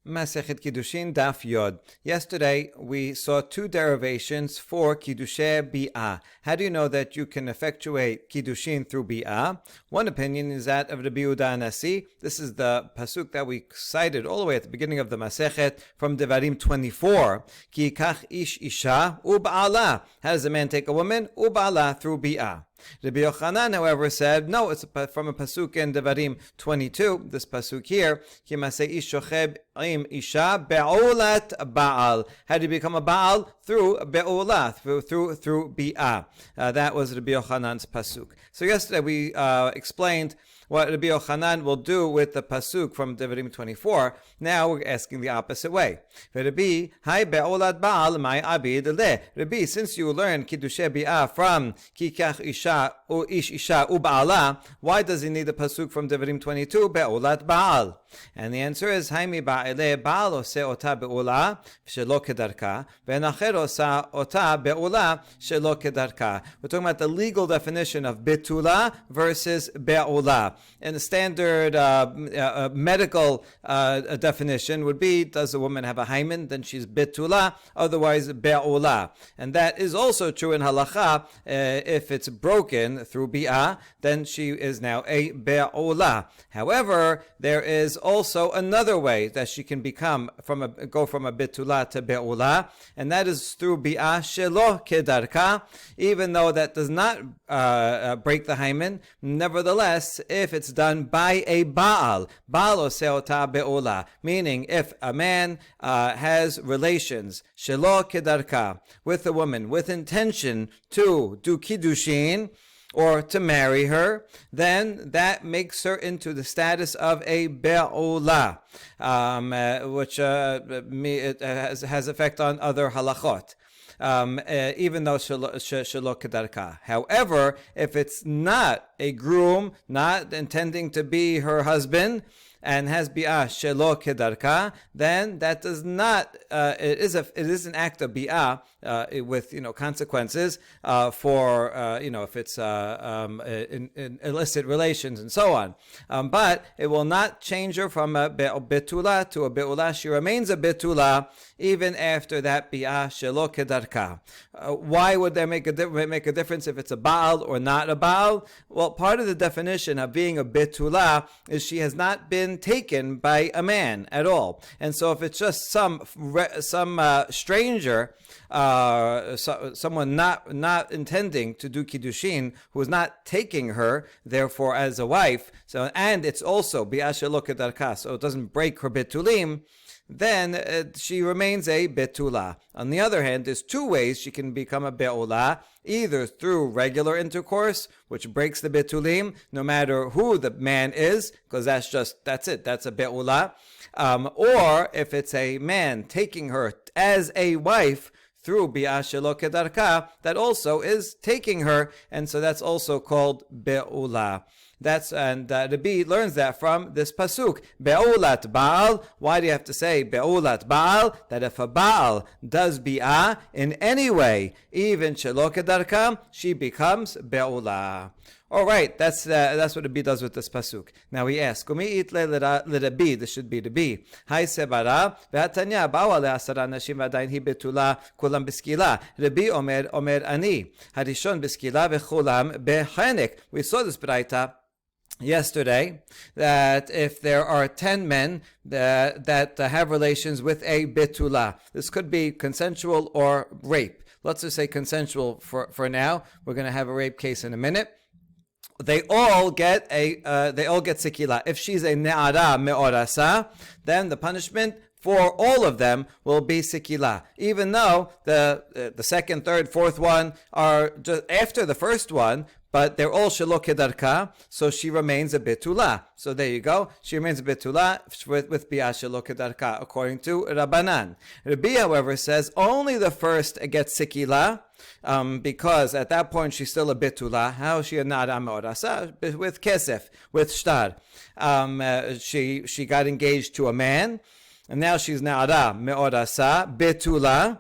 Masechet Kiddushin Daf Yod. Yesterday we saw two derivations for Kiddushe Bi'ah. How do you know that you can effectuate Kiddushin through Bi'ah? One opinion is that of Rabbi Yehuda Nasi. This is the pasuk that we cited all the way at the beginning of the Masechet from Devarim 24. Ki kach ish isha u'ba'ala. How does a man take a woman? U'ba'ala through Bi'ah. Rabbi Yochanan, however, said, no, it's from a pasuk in Devarim 22, this pasuk here, Ki maseh ish shocheb im isha be'olat ba'al. How do you become a Baal? Through be'olah, through bi'ah. That was Rabbi Yochanan's pasuk. So yesterday we explained what Rabbi Yochanan will do with the pasuk from Devarim 24. Now we're asking the opposite way. Rabbi, hai be'olat ba'al mai abid le. Rabbi, since you learn Kiddushe Bi'ah from Kikach Isha u Ish Isha u Ba'ala, why does he need the pasuk from Devarim 22 be'olat ba'al? And the answer is hai mi ba'ile ba'al ose ota be'olah shelo kedarka ve'nacher osa ota be'olah shelo kedarka. We're talking about the legal definition of betula versus be'olah. And the standard medical definition would be, does a woman have a hymen? Then she's betula, otherwise be'olah. And that is also true in halacha. If it's broken through bi'ah, then she is now a be'olah. However, there is also another way that she can go from a betula to be'olah, and that is through bi'ah shelo kedarka, even though that does not break the hymen. Nevertheless, if it's done by a Baal oseota be'olah, meaning if a man has relations shelo kedarka with a woman with intention to do Kiddushin or to marry her, then that makes her into the status of a be'olah, which it has effect on other halachot. Even though shelo kedarka. However, if it's not a groom, not intending to be her husband, and has bi'ah shelo kedarka, then that does not. It is an act of bi'ah with consequences for if it's in illicit relations and so on. But it will not change her from a betula to a be'ulah. She remains a betula even after that bi'ah shelo kedarka. Why would that make a difference if it's a Baal or not a Baal? Well, part of the definition of being a betula is she has not been taken by a man at all. And so if it's just some stranger, someone not intending to do Kiddushin, who is not taking her, therefore, as a wife, and it's also bi'ah shelo kedarka, so it doesn't break her betulim, then she remains a betula. On the other hand, there's two ways she can become a be'olah, either through regular intercourse, which breaks the betulim, no matter who the man is, because that's a be'olah, or if it's a man taking her as a wife through bi'ah shelo kedarka, that also is taking her, and so that's also called be'olah. Rabbi learns that from this pasuk, be'olat Baal. Why do you have to say be'olat Baal? That if a Baal does bi'ah in any way, even shelo kedarka, she becomes be'olah. All right, that's what Rabbi does with this pasuk. Now we ask, Rabbi, this should be Rabbi. Hai sebara ve'atanya ba'u ale asara nashim v'adayin hi betula kulam b'skila. Rabbi omer ani harishon b'skila ve'chulam be'chenek. We saw this braita yesterday, that if there are 10 men that have relations with a betula, this could be consensual or rape. Let's just say consensual for now. We're going to have a rape case in a minute. They all get sikila. If she's a ne'ara me'orasa, then the punishment for all of them will be sikila, even though the second, third, fourth one are just after the first one, but they're all shelo kedarka, so she remains a betula. So there you go. She remains a betula with bi'ah shelo kedarka, according to Rabbanan. Rabbi, however, says only the first gets sikila, because at that point she's still a betula. How is she a na'ara me'orasa? With kesef, with shtar. She got engaged to a man, and now she's na'ara me'orasa, betula.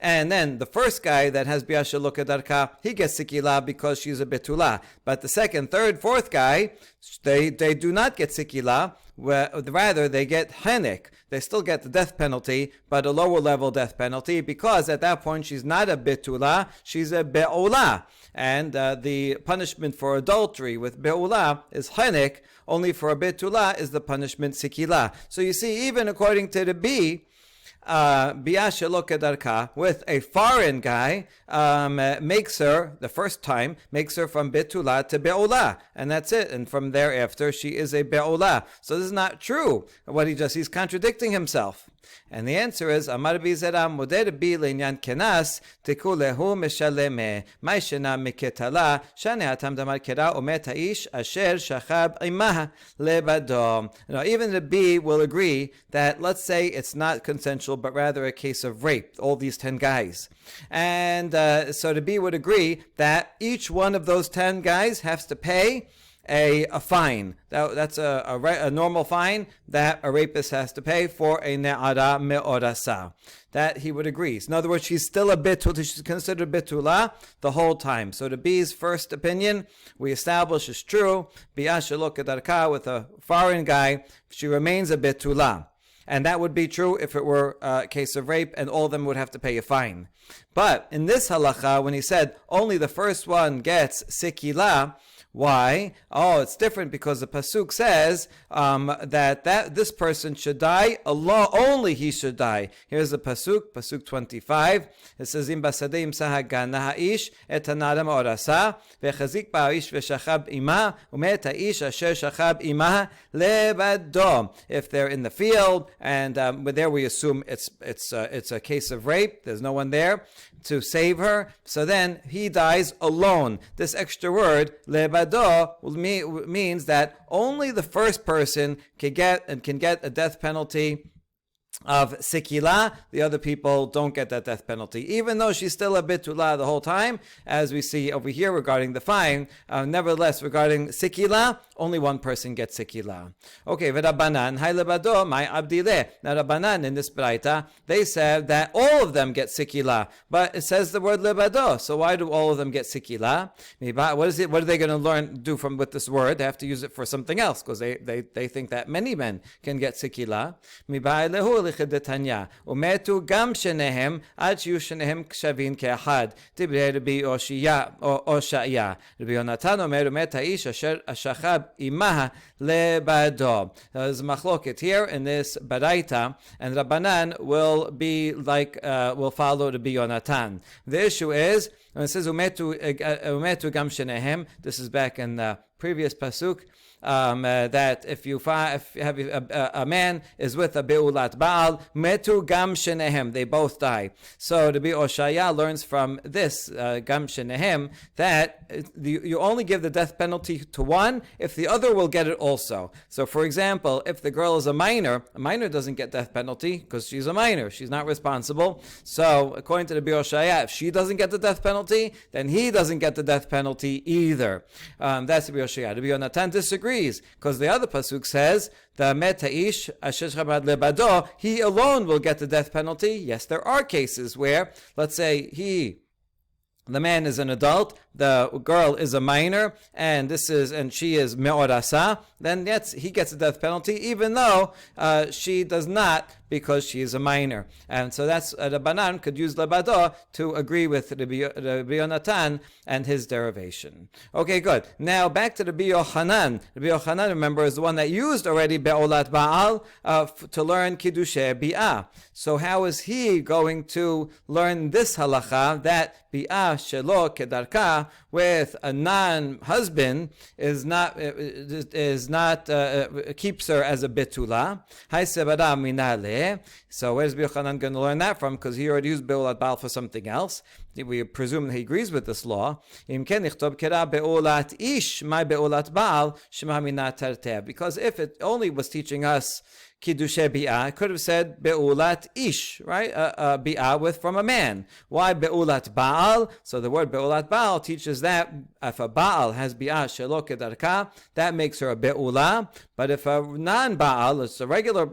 And then the first guy that has bi'ah shelo kedarka, he gets sikila because she's a betula. But the second, third, fourth guy, they do not get sikila. rather they get henek. They still get the death penalty, but a lower level death penalty, because at that point she's not a betula, she's a be'ula. And the punishment for adultery with be'ula is henek, only for a betula is the punishment sikila. So you see, even according to the B, Bi'ah shelo kedarka, with a foreign guy, makes her, the first time, makes her from betula to be'ula, and that's it. And from thereafter, she is a be'ula. So this is not true. He's contradicting himself. And the answer is, Amar Bizera moder bi le'inyan kenas tiku lehu meshaleme ma'ishena miketala shane hatam damar kera umet ha'ish asher shachab imaha lebado. Even the B will agree that, let's say it's not consensual, but rather a case of rape, all these 10 guys. And so the B would agree that each one of those 10 guys has to pay a fine. That's a normal fine that a rapist has to pay for a ne'ara me'orasa. That he would agree. In other words, she's still a betula, she's considered betula the whole time. So the B's first opinion, we establish, is true. Bi'ah shelo kedarka, with a foreign guy, she remains a betula. And that would be true if it were a case of rape, and all of them would have to pay a fine. But in this halacha, when he said only the first one gets sikila, why? Oh, it's different because the pasuk says that this person should die alone. Only he should die. Here's the pasuk 25. It says, "Im basadeim sahagana ha'ish et hanara ma'orasa vechazik ba'aish veshachab ima umet ha'ish asher shachab ima lebado." If they're in the field, and but there we assume it's a case of rape. There's no one there to save her, so then he dies alone. This extra word lebado means that only the first person can get a death penalty of sikila. The other people don't get that death penalty, even though she's still a betula the whole time, as we see over here regarding the fine. Nevertheless, regarding sikila, only one person gets sikila. Okay, v'Rabbanan hay lebado my abdile. Now Rabbanan in this braita, they said that all of them get sikila, but it says the word lebado. So why do all of them get sikila? What is it? What are they going to do with this word? They have to use it for something else, because they think that many men can get sikila. ומתו גם שניהם עד שיהיו שניהם שווים כאחד. דיברי רבי הושעיה. רבי יונתן אומר, ומת האיש אשר שכב עמה לבדו. There's מחלוקת here in this baraita, and Rabbanan will be will follow Rabbi Yonatan. The issue is, when it says umetu gam shenehem, this is back in the previous pasuk, that if you have a man is with a beulat baal, metu gam shenehem, they both die. So Rabbi Oshaya learns from this gam shenehem that you only give the death penalty to one if the other will get it also. So for example, if the girl is a minor doesn't get death penalty because she's a minor, she's not responsible. So according to Rabbi Oshaya, if she doesn't get the death penalty, then he doesn't get the death penalty either. That's Rabbi Oshaya. Rabbi Yonatan disagrees, because the other pasuk says the metaish asher chabad lebado, he alone will get the death penalty. Yes, there are cases where, let's say, the man is an adult, the girl is a minor, and she is me'orasa, then yes, he gets a death penalty, even though she does not, because she is a minor. And so that's Rabbanan could use lebado to agree with Rabbi Yonatan and his derivation. Okay, good. Now back to Rabbi Yochanan. Rabbi Yochanan, remember, is the one that used already be'olat ba'al to learn kiddushe bi'ah. So how is he going to learn this halacha that bi'ah shelo kedarka with a non-husband is not keeps her as a betula? Hay sebara minale. So where's Rabbi Yochanan going to learn that from? Because he already used be'olat baal for something else. We presume that he agrees with this law. Because if it only was teaching us Kiddushe bi'ah, it could have said be'ulat ish, right? Bi'ah from a man. Why be'ulat baal? So the word be'ulat baal teaches that if a baal has bi'ah shelo kedarka, that makes her a be'ula. But if a non-baal, it's a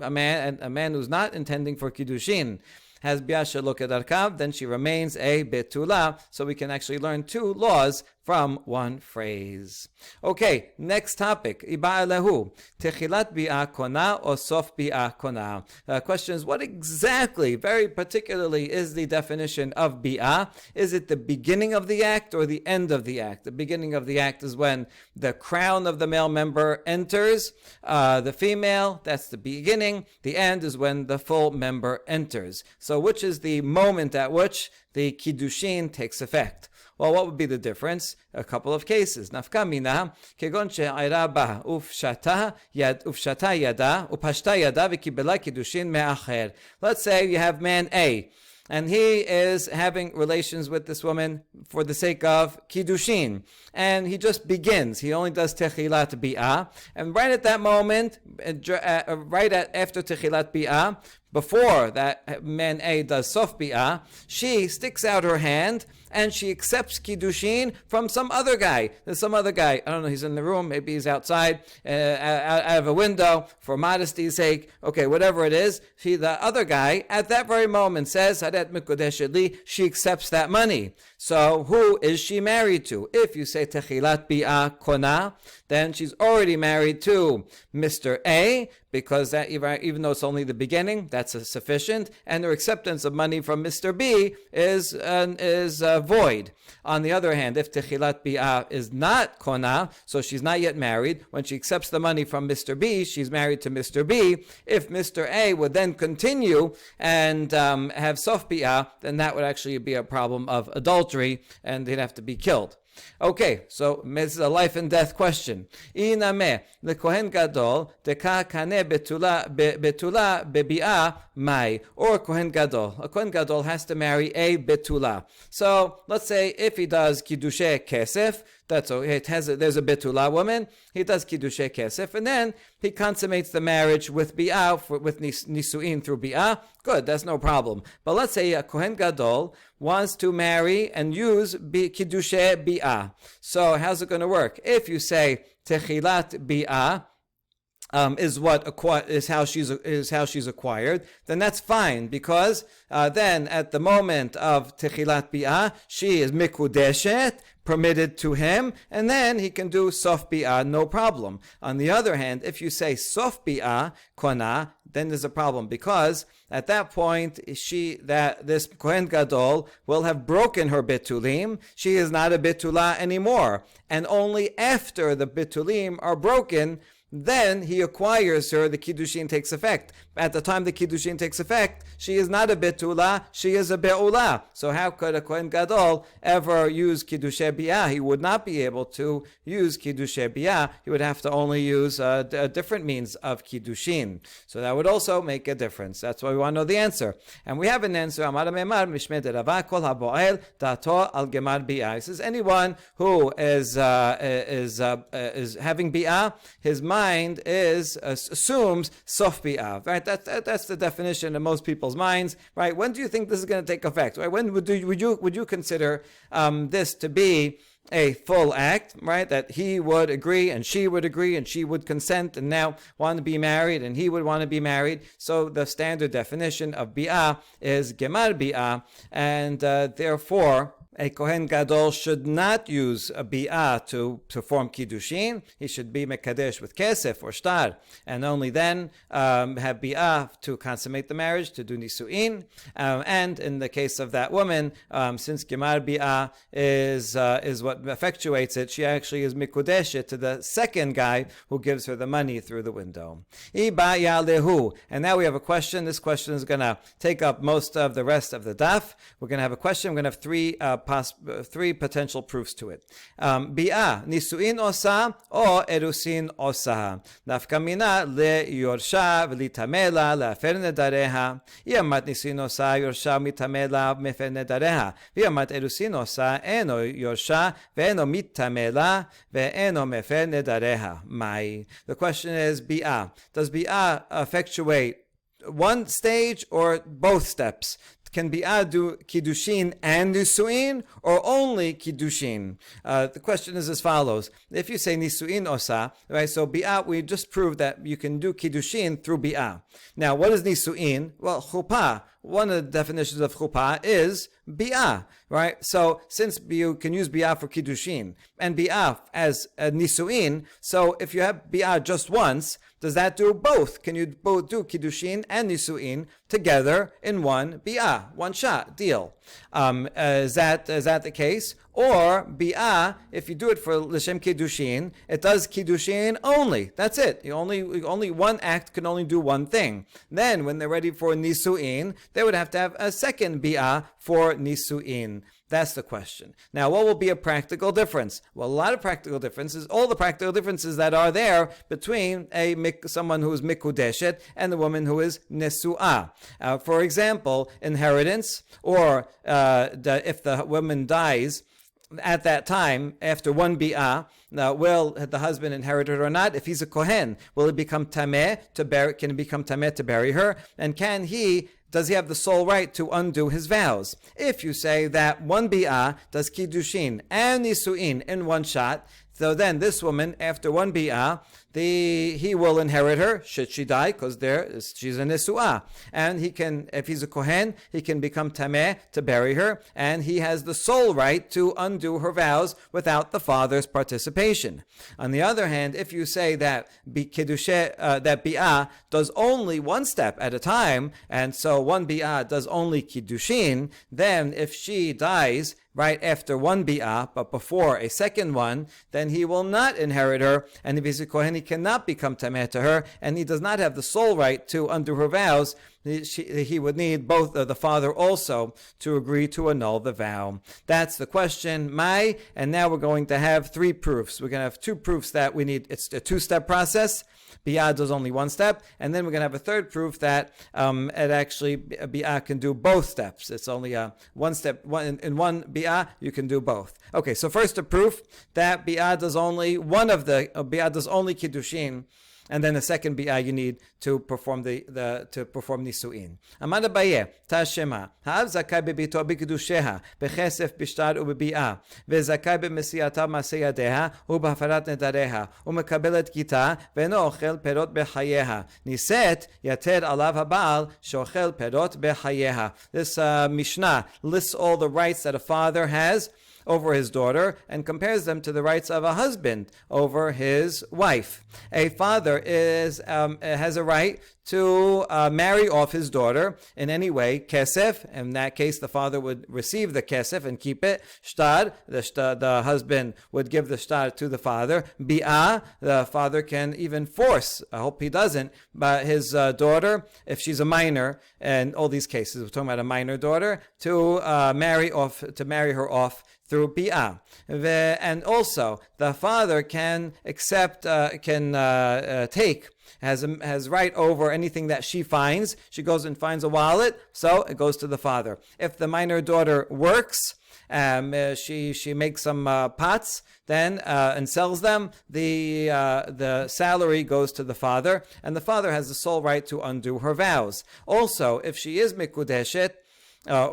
man who's not intending for Kiddushin, has bi'ah shelo kedarka, then she remains a betula. So we can actually learn two laws from one phrase. Okay, next topic. Iba'alehu. Techilat bi'ah kona or sof bi'ah kona. The question is, what exactly, very particularly, is the definition of bi'ah? Is it the beginning of the act or the end of the act? The beginning of the act is when the crown of the male member enters the female. That's the beginning. The end is when the full member enters. So which is the moment at which the Kiddushin takes effect? Well, what would be the difference? A couple of cases. Nafka mina, kegon she'ayra ba ufshata yada upashta yada v'kibela kiddushin me'acher. Let's say you have man A, and he is having relations with this woman for the sake of Kiddushin. And he just begins. He only does Techilat Bi'ah. And right at that moment, after Techilat Bi'ah, before that man A does Sof Bi'ah, she sticks out her hand and she accepts Kiddushin from some other guy. There's some other guy. I don't know, he's in the room, maybe he's outside, out of a window, for modesty's sake. Okay, whatever it is, the other guy, at that very moment says, Hadet Mikudesh Li, she accepts that money. So who is she married to? If you say Techilat Bi'ah Kona, then she's already married to Mr. A, because that, even though it's only the beginning, that's sufficient, and her acceptance of money from Mr. B is void. On the other hand, if Techilat Bi'ah is not Kona, so she's not yet married, when she accepts the money from Mr. B, she's married to Mr. B. If Mr. A would then continue and have Sof Bi'ah, then that would actually be a problem of adultery, and they'd have to be killed. Okay, so this is a life and death question. Iname lekohen gadol deka kane betula bebi'ah mai, or kohen gadol. A kohen gadol has to marry a betula. So let's say if he does kiddushe kesef, there's a betula woman. He does kiddushe kesef, and then he consummates the marriage with bi'ah, with nisuin through bi'ah. Good, that's no problem. But let's say a kohen gadol wants to marry and use kiddushe bi'ah. So how's it going to work? If you say techilat bi'ah is how she's acquired, then that's fine, because then at the moment of techilat bi'ah, she is mikudeshet, permitted to him, and then he can do sof bi'ah, no problem. On the other hand, if you say sof bi'ah kona, then there's a problem, because at that point this kohen gadol will have broken her betulim. She is not a betula anymore, and only after the betulim are broken, then he acquires her, the Kiddushin takes effect. At the time the Kiddushin takes effect, she is not a betula, she is a be'ula. So how could a Kohen Gadol ever use Kiddushe Bi'ah? He would not be able to use Kiddushe Bi'ah. He would have to only use a different means of Kiddushin. So that would also make a difference. That's why we want to know the answer. And we have an answer. Amar Memar Mishmei Derava Kol HaBo'el Dato Al Gemar Bi'ah. He says anyone who is having Bi'ah, his mind assumes Sof Bi'ah. Right? That's the definition in most people's minds, right? When do you think this is going to take effect? Right? When would you consider this to be a full act, right? That he would agree and she would agree and she would consent and now want to be married and he would want to be married. So the standard definition of bi'ah is gemar bi'ah, and therefore a Kohen Gadol should not use a bi'ah to form Kiddushin. He should be mekadesh with kesef or shtar, and only then have bi'ah to consummate the marriage, to do nisuin. And in the case of that woman, since gemar bi'ah is what effectuates it, she actually is mikudeshet to the second guy who gives her the money through the window. And now we have a question. This question is going to take up most of the rest of the daf. We're going to have a question. We're going to have three potential proofs to it. Bi'ah, nisuin osa or erusin osa. Nafka mina leyorsha v'litamela le'afer nedareha. Iamat nisuin osa yorsha mitamela mefer nedareha. Iamat erusin osa eno yorsha ve'eno mitamela ve'eno mefer nedareha. Mai. The question is bi'ah. Does bi'ah effectuate one stage or both steps? Can bi'ah do Kiddushin and Nisuin, or only Kiddushin? The question is as follows. If you say Nisuin osa, right, so bi'ah, we just proved that you can do Kiddushin through bi'ah. Now, what is Nisuin? Well, chuppah. one of the definitions of chuppah is bi'ah, right? So since you can use bi'ah for kiddushin and bi'ah as a nisuin, so if you have bi'ah just once, does that do both? Can you both do kiddushin and nisuin together in one bi'ah, one shot deal? Is that the case? Or bi'ah, if you do it for l'shem kiddushin, it does kiddushin only. That's it. Only one act can only do one thing. Then, when they're ready for nisuin, they would have to have a second bi'ah for nisuin. That's the question. Now, what will be a practical difference? Well, a lot of practical differences, all the practical differences that are there between someone who is mikudeshet and the woman who is nesu'ah. For example, inheritance, or if the woman dies at that time, after one bi'ah, will the husband inherit it or not? If he's a kohen, will he become tameh to bury? Can he become tameh to bury her? And does he have the sole right to undo his vows? If you say that one bi'ah does kiddushin and nisuin in one shot, so then this woman, after one bi'ah, he will inherit her, should she die, because she's a nesu'ah. And he can, if he's a kohen, he can become tameh to bury her, and he has the sole right to undo her vows without the father's participation. On the other hand, if you say that that bi'ah does only one step at a time, and so one bi'ah does only kiddushin, then if she dies right after one bi'ah, but before a second one, then he will not inherit her, and if he's a kohen, he cannot become tameh to her, and he does not have the sole right to undo her vows. He would need both the father also to agree to annul the vow. That's the question, Mai, and now we're going to have three proofs. We're going to have two proofs that we need. It's a two-step process. Bi'ah does only one step, and then we're going to have a third proof that bi'ah can do both steps. It's only one step. In one bi'ah, you can do both. Okay, so first a proof that bi'ah does only bi'ah does only kiddushin, and then the second bi'ah you need to perform perform nisuin. Amad Abaye, Tashema, Ha'av zakai bebito b'kedusheha, b'chesef b'shtar u'b'bi'ah, v'zakai b'mesiyata ma'aseyadeha, u'b'hafarat nedareha, u'mekabelet gita, ve'no ochel perot b'chayeha. Niset yater alav ha'ba'al, shochel perot b'chayeha. This Mishnah lists all the rights that a father has over his daughter and compares them to the rights of a husband over his wife. A father has a right to marry off his daughter in any way. Kesef, in that case, the father would receive the kesef and keep it. Shtar, the husband would give the shtar to the father. Bi'ah, the father can even force, I hope he doesn't, but his daughter, if she's a minor, and all these cases, we're talking about a minor daughter, to marry her off through bi'ah. And also, the father can has right over anything that she finds. She goes and finds a wallet, so it goes to the father. If the minor daughter works, she makes some pots, then and sells them, the salary goes to the father, and the father has the sole right to undo her vows. Also, if she is mikudeshet,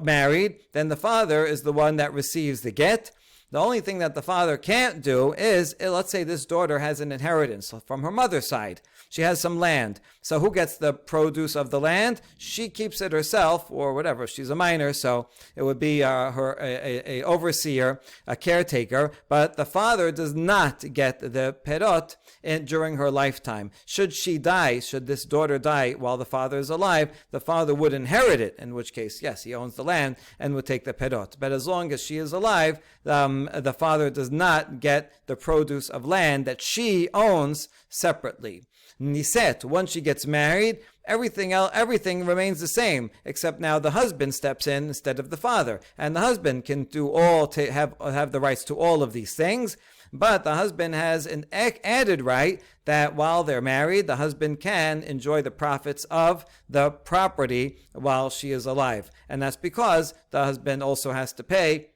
married, then the father is the one that receives the get. The only thing that the father can't do is, let's say this daughter has an inheritance from her mother's side. She has some land. So who gets the produce of the land? She keeps it herself, or whatever. She's a minor, so it would be a overseer, a caretaker. But the father does not get the perot during her lifetime. Should she die, should this daughter die while the father is alive, the father would inherit it, in which case, yes, he owns the land and would take the perot. But as long as she is alive, the father does not get the produce of land that she owns separately. Niset, once she gets married, everything remains the same, except now the husband steps in instead of the father, and the husband can have the rights to all of these things. But the husband has an added right that while they're married, the husband can enjoy the profits of the property while she is alive, and that's because the husband also has to pay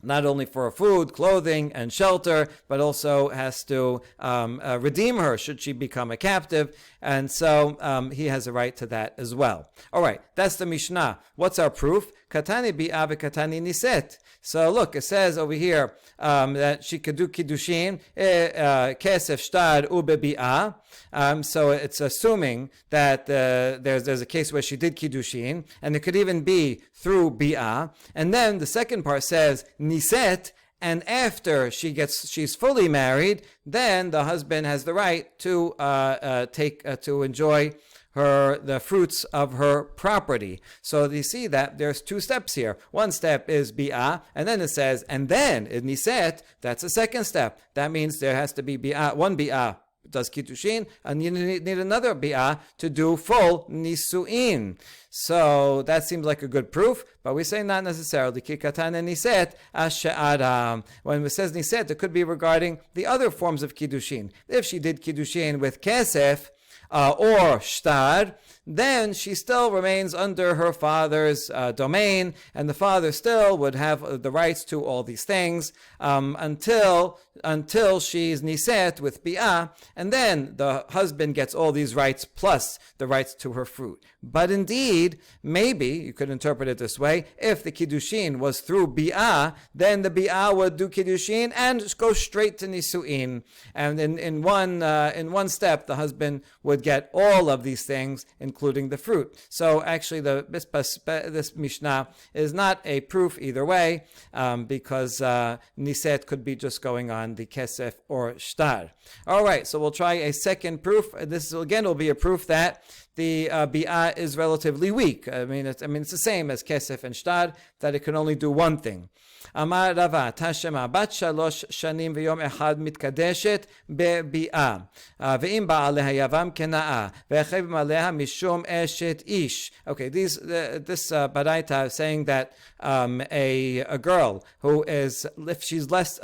not only for food, clothing, and shelter, but also has to redeem her should she become a captive. And so he has a right to that as well. All right, that's the Mishnah. What's our proof? Katani bi'a v'katani niset. So look, it says over here that she could do Kiddushin, kesef shtad ubebi'a. So it's assuming that there's a case where she did Kiddushin, and it could even be through bi'a. And then the second part says niset, and after she's fully married, then the husband has the right to to enjoy the fruits of her property. So you see that there's two steps here. One step is bi'ah, and then it says, and then in niset, that's a second step. That means there has to be bi'ah, one bi'ah does Kiddushin, and you need another bi'ah to do full nisu'in. So that seems like a good proof, but we say not necessarily. Kikatan and niset ash'adam. When it says niset, it could be regarding the other forms of Kiddushin. If she did Kiddushin with kesef, or shtad, then she still remains under her father's domain, and the father still would have the rights to all these things until she's niset with bi'ah, and then the husband gets all these rights plus the rights to her fruit. But indeed, maybe you could interpret it this way: if the kiddushin was through bi'ah, then the bi'ah would do kiddushin and go straight to nisu'in, and in one step the husband would get all of these things, including the fruit. So actually, this Mishnah is not a proof either way, because niset could be just going on the kesef or shtar. All right, so we'll try a second proof. This again will be a proof that the bi'ah is relatively weak. I mean, it's the same as kesef and shtar, that it can only do one thing. Amar Rava, Tashema, bat shalosh shanim v'yom echad mitkadeshet bebi'ah, ve'im ba'aleha yavam kena'a, ve'echevim aleha mishum eshet ish. Okay, this baraita is saying that a girl who is, if she's less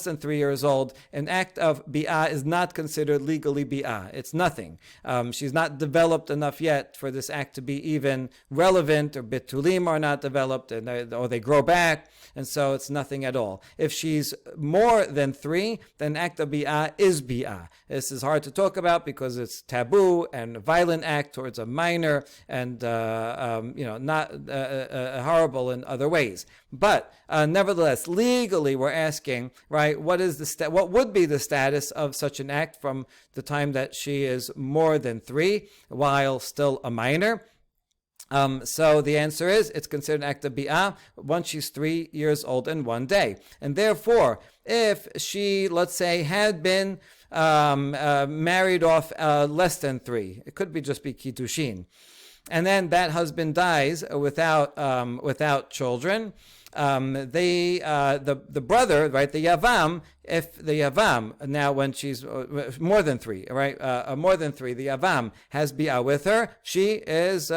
than 3 years old, an act of bi'ah is not considered legally bi'ah. It's nothing. She's not developed enough yet for this act to be even relevant, or bitulim are not developed, or they grow back, and so it's nothing at all. If she's more than 3, then act of bi'ah is bi'ah. This is hard to talk about because it's taboo and a violent act towards a minor, and not horrible in other ways. But nevertheless, legally, we're asking, right? What would be the status of such an act from the time that she is more than 3, while still a minor? So the answer is it's considered an act of bi'ah once she's 3 years old and 1 day. And therefore, if she, let's say, had been married off less than 3, it could just be kiddushin, and then that husband dies without children, the brother, right, the yavam, if the yavam, now when she's more than 3, right, more than 3, the yavam has bi'ah with her, she is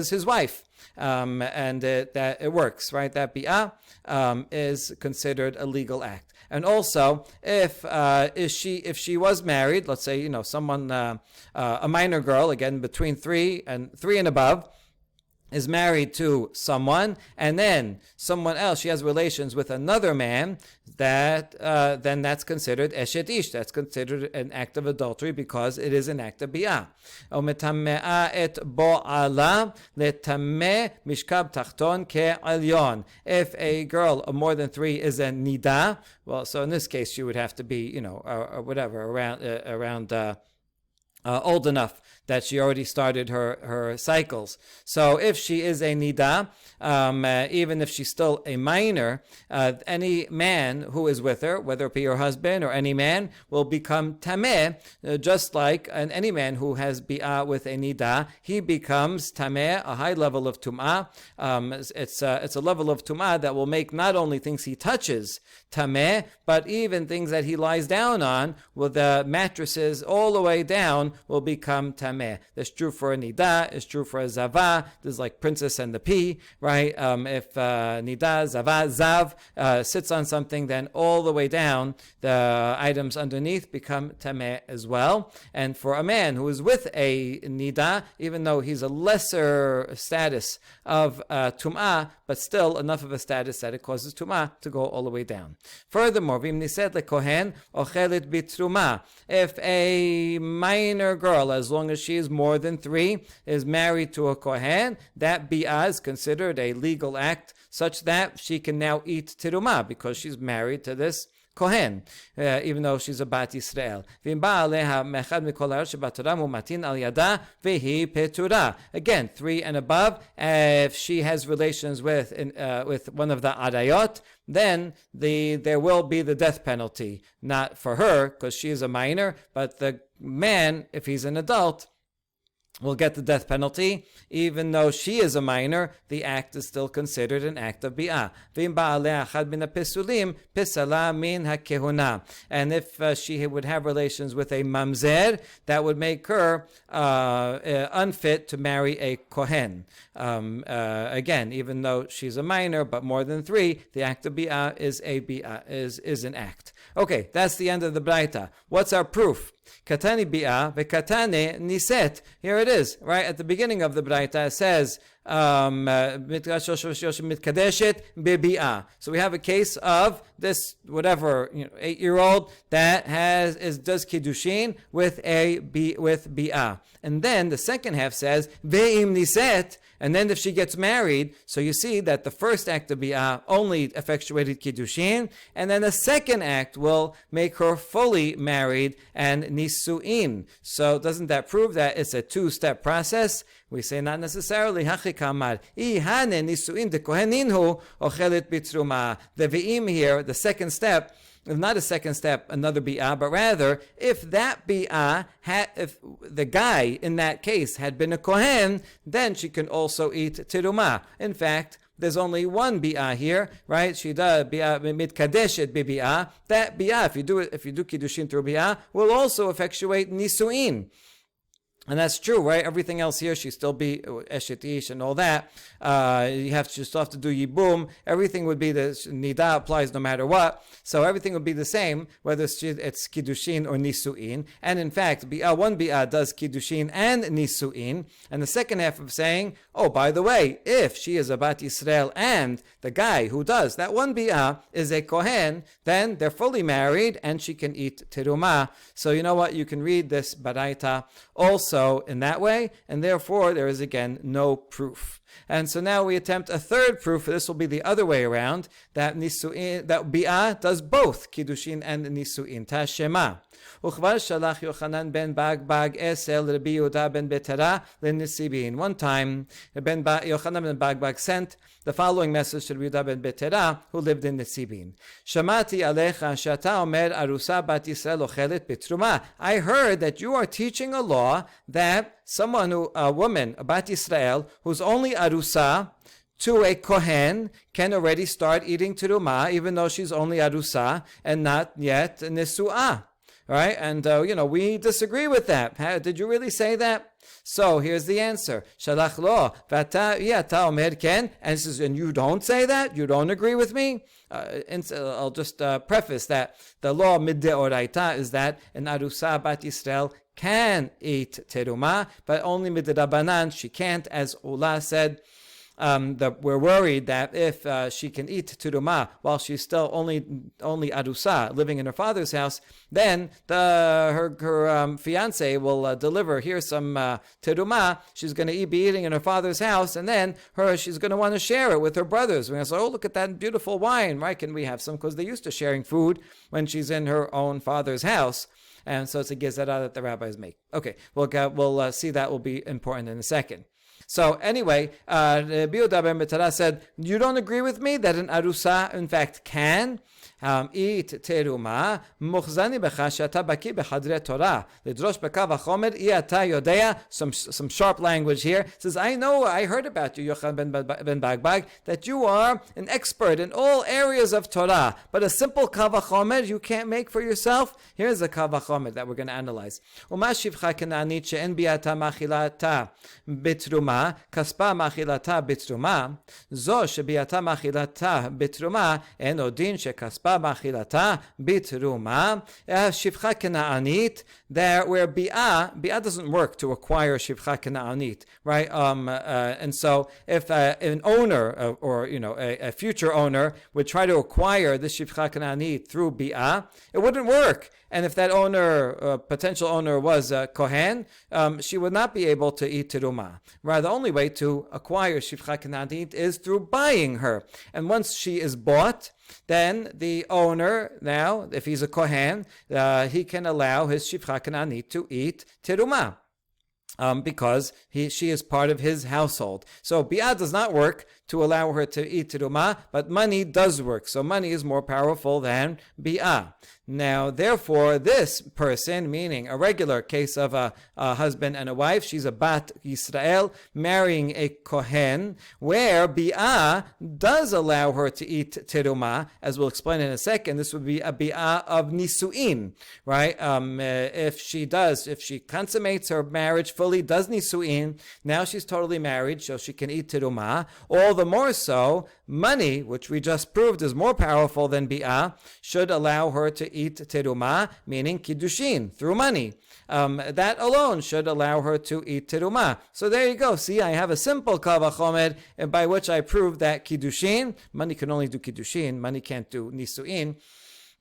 his wife, and it works, right? That bi'ah is considered a legal act. And also, if she was married, let's say, someone, a minor girl, again between 3 and above, is married to someone, and then someone else, she has relations with another man, then that's considered eshet ish. That's considered an act of adultery because it is an act of bi'ah. If a girl of more than 3 is a nida, well, so in this case she would have to be, around old enough that she already started her cycles. So if she is a nida, even if she's still a minor, any man who is with her, whether it be her husband or any man, will become tameh, just like any man who has bi'ah with a nida, he becomes tameh, a high level of tum'ah. It's a level of tum'ah that will make not only things he touches tameh, but even things that he lies down on, with the mattresses all the way down, will become tameh tameh. That's true for a nida. It's true for a zava. This is like princess and the pea, right? If nida, zava, zav sits on something, then all the way down, the items underneath become tameh as well. And for a man who is with a nida, even though he's a lesser status of tum'ah, but still enough of a status that it causes tum'ah to go all the way down. Furthermore, v'im niset lekohen ochelet bitruma. If a minor girl, as long as she is more than 3, is married to a kohen, that bi'ah is considered a legal act such that she can now eat terumah because she's married to this kohen, even though she's a bat Yisrael. Again, 3 and above. If she has relations with one of the arayot, then there will be the death penalty. Not for her, because she is a minor, but the man, if he's an adult, will get the death penalty. Even though she is a minor, the act is still considered an act of bi'ah. And if she would have relations with a mamzer, that would make her unfit to marry a kohen. Again, even though she's a minor, but more than 3, the act of bi'ah is an act. Okay, that's the end of the braita. What's our proof? Katani bi'ah v'katane niset. Here it is, right at the beginning of the braita. It says mitkadeshet bebi'ah. So we have a case of this 8-year-old that does kiddushin with bi'ah, and then the second half says ve'im niset. And then if she gets married, so you see that the first act of bi'ah only effectuated kiddushin, and then the second act will make her fully married and nisu'in. So doesn't that prove that it's a 2-step process? We say not necessarily. Hachikamar ihane nisu'in de koheninhu ochelet bitruma. The ve'im here, the second step, not a second step, another bi'ah, but rather, if that bi'ah, if the guy in that case had been a kohen, then she can also eat terumah. In fact, there's only one bi'ah here, right? She does bi'ah mitkadeshet bi'ah. That bi'ah, if you do kiddushin through bi'ah, will also effectuate nisu'in. And that's true, right? Everything else here, she still be eshet ish and all that. You still have to do yibum. Everything would be the nida applies no matter what. So everything would be the same, whether it's kiddushin or nisu'in. And in fact, one bi'ah does kiddushin and nisu'in. And the second half of saying, oh, by the way, if she is a bat Yisrael and the guy who does that one bi'ah is a kohen, then they're fully married and she can eat terumah. So you know what? You can read this baraita also in that way, and therefore there is again no proof. And so now we attempt a third proof. This will be the other way around, that bi'ah does both kiddushin and nisu'in. Tashema. Uchvar shalach Yochanan ben Bagbag esel Rabbi Yehuda ben Betera lenisibin. One time, Yochanan ben Bagbag sent the following message to Rabbi Yehuda ben Betera, who lived in Nisibin. Shamati alecha shata omer arusa bat Yisrael ochelet bitruma. I heard that you are teaching a law that a woman, a bat Yisrael, who's only arusa to a kohen, can already start eating terumah, even though she's only arusa and not yet nisu'ah. Right? And, we disagree with that. Did you really say that? So here's the answer. Shalach lo, v'ata omer ken. And says, and you don't say that? You don't agree with me? I'll just preface that the law middeoraita is that an arusa bat Yisrael can eat terumah, but only middedabanan she can't, as Ula said. We're worried that if she can eat terumah while she's still only arusa, living in her father's house, then her fiance will deliver, here's some terumah, she's going to be eating in her father's house, and then she's going to want to share it with her brothers. We're going to say, oh, look at that beautiful wine, right? Can we have some? Because they're used to sharing food when she's in her own father's house. And so it's a gezerah that the rabbis make. Okay, we'll see that will be important in a second. So anyway, Rabbi Yehuda ben Betera said, you don't agree with me that an arusa, in fact, can Eat teruma, muchzani becha she'ata baki b'chadrei Torah. Lidrosh b'kav ha'chomer, ata yodea. Some sharp language here. It says, I heard about you, Yochanan ben Bagbag, that you are an expert in all areas of Torah, but a simple kav ha'chomer you can't make for yourself. Here's a kav ha'chomer that we're going to analyze. Uma shivcha kenanit she'en biata machilata bitruma, kaspa machilata bitruma, zo shebiata machilata bitruma, en odin shekaspa machilata bitruma. Shivcha kenanit, there where bi'ah doesn't work to acquire shivcha kenanit, right? And so if an owner or a future owner would try to acquire the shivcha kenanit through bi'ah, it wouldn't work. And if that owner, potential owner, was kohen, she would not be able to eat teruma. Rather, the only way to acquire shivcha kenanit is through buying her. And once she is bought, then the owner, now, if he's a kohen, he can allow his shivcha kenanit to eat teruma. Because she is part of his household. So bi'ah does not work to allow her to eat teruma, but money does work. So money is more powerful than bi'ah. Now, therefore, this person, meaning a regular case of a husband and a wife, she's a bat Yisrael marrying a kohen, where bi'ah does allow her to eat teruma, as we'll explain in a second. This would be a bi'ah of nisu'in, right? If she consummates her marriage fully, does nisu'in, now she's totally married, so she can eat teruma. All the more so, money, which we just proved is more powerful than bi'ah, should allow her to eat teruma, meaning kiddushin, through money. That alone should allow her to eat teruma. So there you go. See, I have a simple kav ha'chomer by which I prove that kiddushin, money can only do kiddushin, money can't do nisu'in.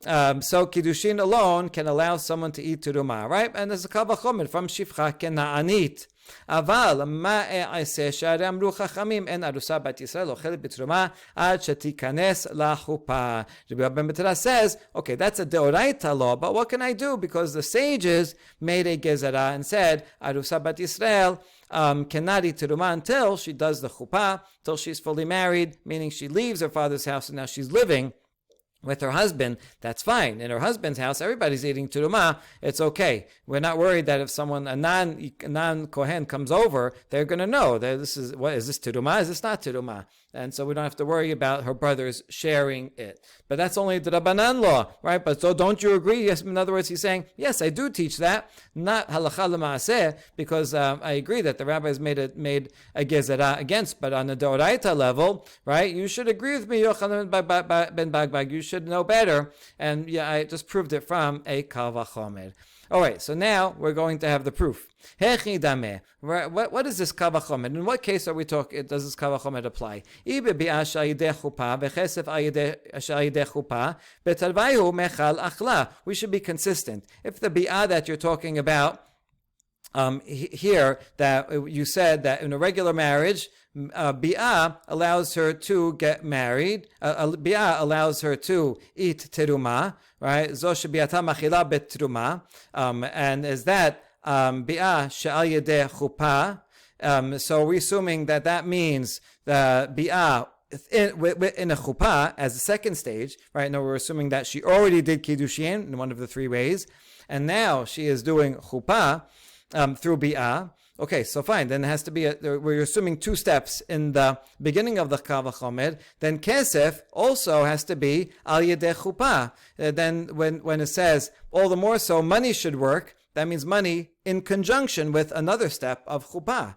So kiddushin alone can allow someone to eat teruma, right? And there's a kav ha'chomer from shivcha kena'anit. אבל מה אעשה שהרי אמרו חכמים אין ארוסה בת ישראל אוכלת בתרומה עד שתיכנס לחופה. Rabbi Ben Betara says, okay, that's a deoraita law, but what can I do? Because the sages made a gezerah and said, arusa bat Israel cannot eat teruma until she does the chuppah, till she's fully married, meaning she leaves her father's house and now she's living with her husband. This fine. In her husband's house, everybody's eating teruma. It's okay. We're not worried that if someone, a non-kohen comes over, they're going to know that is this teruma? Is this not teruma? And so we don't have to worry about her brothers sharing it. But that's only the Rabbanan law, right? But so don't you agree? Yes. In other words, he's saying, yes, I do teach that, not halacha l'maaseh, because I agree that the rabbis made a gezerah against, but on the deoraita level, right? You should agree with me, Yochanan ben Bagbag. You should know better. And yeah, I just proved it from a kav ha'chomer. All right, so now we're going to have the proof. What is this kav ha'chomer? In what case are we talking? Does this kav ha'chomer apply? We should be consistent. If the bi'ah that you're talking about here, that you said that in a regular marriage, bi'ah allows her to get married. Bi'ah allows her to eat teruma, right? Zo shebi'ata machila bet teruma, and is that bi'ah she'al yedeh chuppah? So we're assuming that means the bi'ah in a chuppah as a second stage, right? Now we're assuming that she already did kiddushin in one of the three ways, and now she is doing chuppah through bi'ah. Okay, so fine. Then it has to be, we're assuming two steps in the beginning of the kav ha'chomer. Then kesef also has to be al yedeh chuppah. Then when it says, all the more so, money should work, that means money in conjunction with another step of chuppah.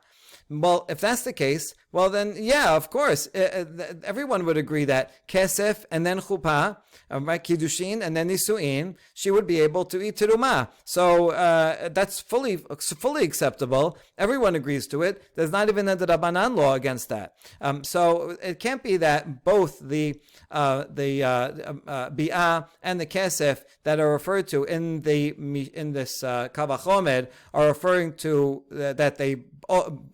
Well, if that's the case, well then, yeah, of course, everyone would agree that kesef and then chuppah, right, kiddushin and then nisu'in, she would be able to eat teruma. So that's fully acceptable. Everyone agrees to it. There's not even a Rabbanan law against that. So it can't be that both the bi'ah and the kesef that are referred to in this kav ha'chomer are referring to that they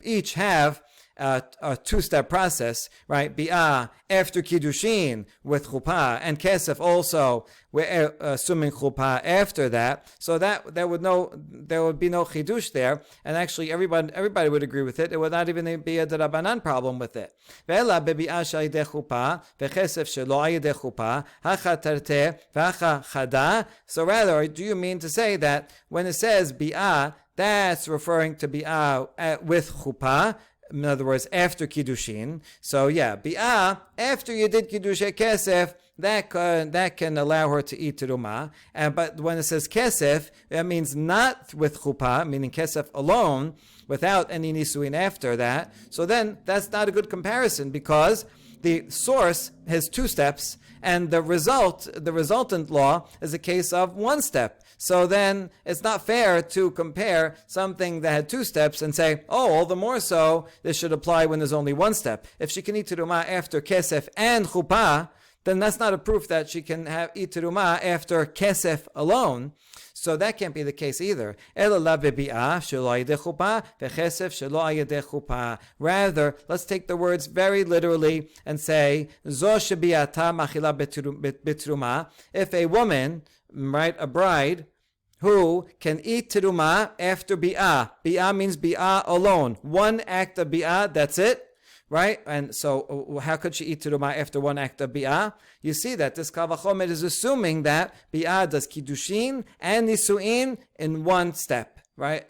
each have a two-step process, right? Bi'ah after Kiddushin with chuppah, and kesef also, we're assuming chuppah after that. So that there would be no chidush there, and actually everybody would agree with it. It would not even be a derabanan problem with it. Ve'ela bebi'ah sh'ayidei chuppah ve'chesef shelo ayidei chuppah hacha tarteh v'hacha chada. So rather, do you mean to say that when it says bi'ah, that's referring to bi'ah with chuppah? In other words, after Kiddushin. So yeah, bi'ah, after you did Kiddushei Kesef, that can allow her to eat terumah. But when it says Kesef, that means not with chuppah, meaning Kesef alone, without any nisuin after that. So then that's not a good comparison, because the source has two steps, and the resultant law is a case of one step. So then it's not fair to compare something that had two steps and say, oh, all the more so, this should apply when there's only one step. If she can eat terumah after kesef and chuppah, then that's not a proof that she can eat terumah after kesef alone. So that can't be the case either. Rather, let's take the words very literally and say, if a woman, right, a bride, who can eat terumah after bi'ah. Bi'ah means bi'ah alone. One act of bi'ah, that's it. Right? And so how could she eat terumah after one act of bi'ah? You see that this Kal Vachomer is assuming that bi'ah does kiddushin and nisuin in one step. Right?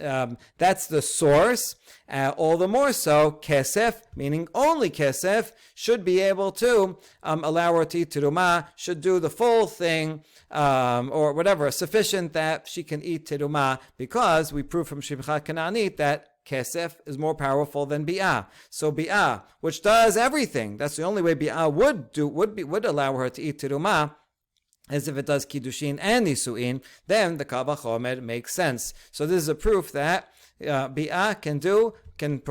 That's the source. All the more so, kesef, meaning only kesef, should be able to allow her to eat terumah, should do the full thing, or whatever, sufficient that she can eat terumah, because we prove from Shimcha Kananit that kesef is more powerful than bi'ah. So bi'ah, which does everything, that's the only way bi'ah would allow her to eat terumah, as if it does kiddushin and nisuin, then the Kal Vachomer makes sense. So this is a proof that bi'ah can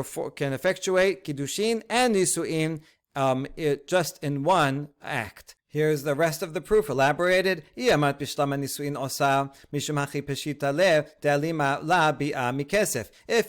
effectuate kiddushin and nisuin just in one act. Here's the rest of the proof elaborated. If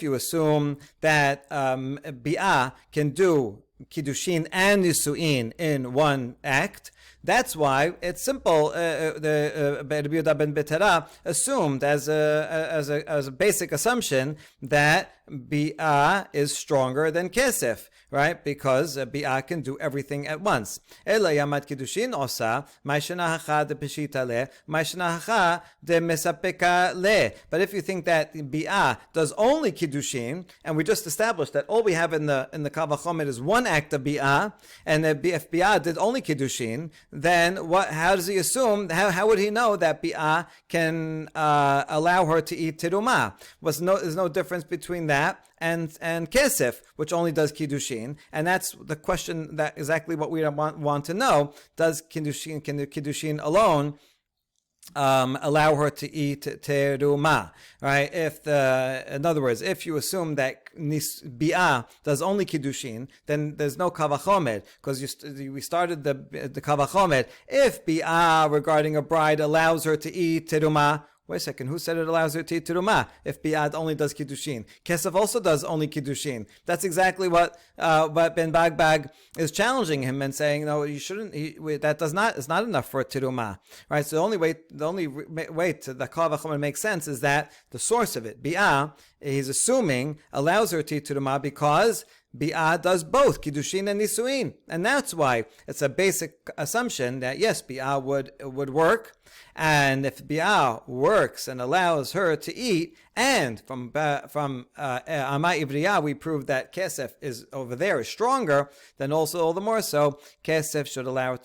you assume that bi'ah can do kiddushin and nisuin in one act, that's why it's simple. The Rabbi Yehuda ben Betera assumed as a basic assumption that bi'ah is stronger than kesef, right? Because bi'ah can do everything at once. Ela yamat kiddushin osa ma'ishana hacha de peshita le ma'ishana hacha de mesapeka le. But if you think that bi'ah does only kiddushin, and we just established that all we have in the Kal Vachomer is one act of bi'ah, and if bi'ah did only kiddushin, then how does he assume? How would he know that bi'ah can allow her to eat terumah? There's no difference between that and kesef, which only does kiddushin, and that's the question, that exactly what we want to know. Can the kiddushin alone allow her to eat terumah, right? In other words, if you assume that bi'ah does only kiddushin, then there's no Kal Vachomer, because we started the Kal Vachomer. If bi'ah regarding a bride allows her to eat terumah, wait a second, who said it allows her to eat terumah if bi'ah only does kiddushin? Kesef also does only kiddushin. That's exactly what Ben Bagbag is challenging him and saying, no, you shouldn't. It's not enough for terumah, right? So the only way the Kal Vachomer makes sense is that the source of it, bi'ah, he's assuming allows her to eat terumah because bi'ah does both kiddushin and nisuin, and that's why it's a basic assumption that yes, bi'ah would work. And if bi'ah works and allows her to eat, and from Amai Ivriyah we prove that kesef is stronger, then also all the more so kesef should allow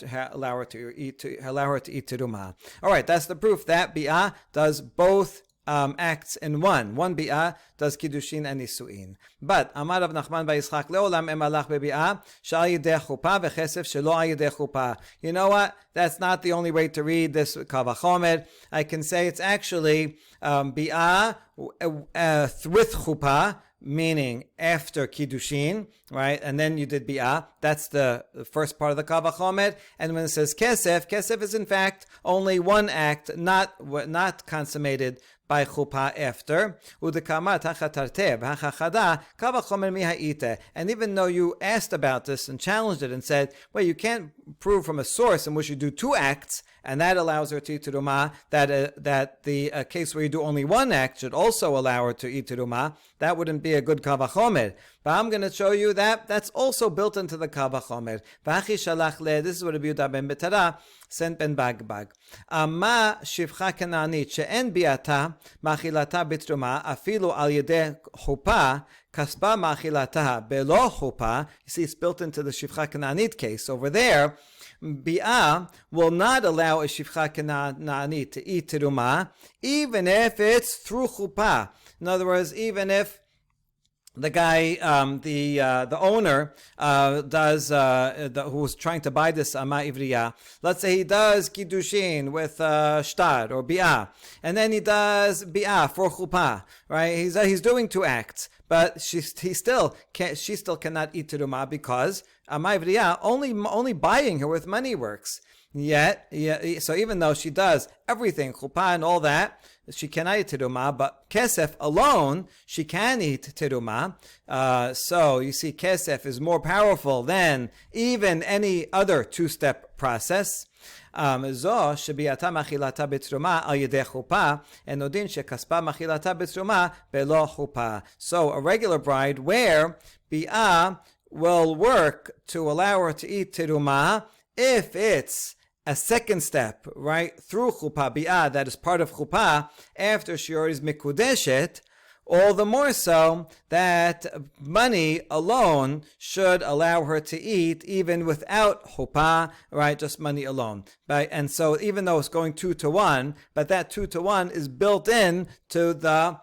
her to eat terumah. All right, that's the proof that bi'ah does both acts in one. One bi'ah does kiddushin and nisuin. But Amar Rav Nachman bar Yitzchak leolam emalach bebi'ah shal yidei chuppah vechesef shelo yidei chuppah. You know what? That's not the only way to read this Kal Vachomer. I can say it's actually bi'ah with chuppah, meaning after kiddushin, right? And then you did bi'ah. That's the first part of the Kal Vachomer. And when it says kesef is in fact only one act, not consummated by chuppah after. Udekama tachatarte v'hachachada kal vachomer mihaite. And even though you asked about this and challenged it and said, well, you can't prove from a source in which you do 2 acts, and that allows her to eat teruma, that the case where you do only 1 act should also allow her to eat teruma, that wouldn't be a good kal vachomer. But I'm going to show you that that's also built into the kal vachomer. V'achi shalach le, this is what Rabbi Yehuda ben Betara sent ben Bagbag. Amma shivcha kananit she'en biata machilata bitruma afilu al yedeh chuppah kasba machilata belo chuppah. You see, it's built into the shivcha kananit case. Over there, Bi'ah will not allow a shivcha kananit to eat teruma, even if it's through chuppah. In other words, even if the guy, the owner, who's trying to buy this ama ivriya, let's say he does kiddushin with shtar or bi'ah, and then he does bi'ah for chuppah, right? He's doing 2 acts, but she still cannot eat teruma because ama ivriya only buying her with money works. Yet, so even though she does everything, chuppah and all that, she cannot eat teruma, but kesef alone, she can eat teruma. So you see, kesef is more powerful than even any other 2-step process. זו שביאתה מחילתה בתרומה על ידי חופה, and נודין שכספה מחילתה בתרומה בלא חופה. So a regular bride where bi'ah will work to allow her to eat teruma if it's a 2nd step, right, through chuppah bi'ah, that is part of chuppah, after she already is mikudeshet, all the more so that money alone should allow her to eat even without chuppah, right, just money alone. And so even though it's going 2 to 1, but that 2 to 1 is built in to the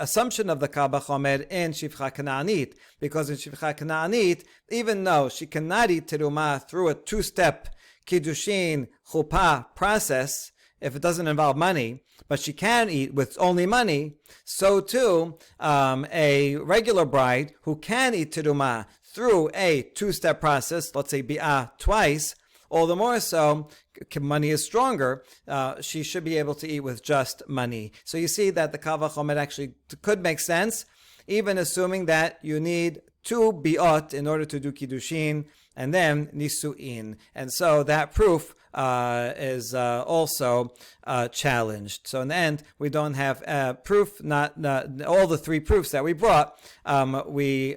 assumption of the kal vachomer in shivcha kananit, because in shivcha kananit, even though she cannot eat teruma through a 2-step kiddushin chuppah process, if it doesn't involve money, but she can eat with only money, so too a regular bride who can eat teruma through a 2-step process, let's say bi'ah twice, all the more so, money is stronger, she should be able to eat with just money. So you see that the kal vachomer actually could make sense, even assuming that you need 2 bi'ot in order to do kiddushin, and then nisu'in. And so that proof is also challenged. So in the end, we don't have proof, not all the 3 proofs that we brought, we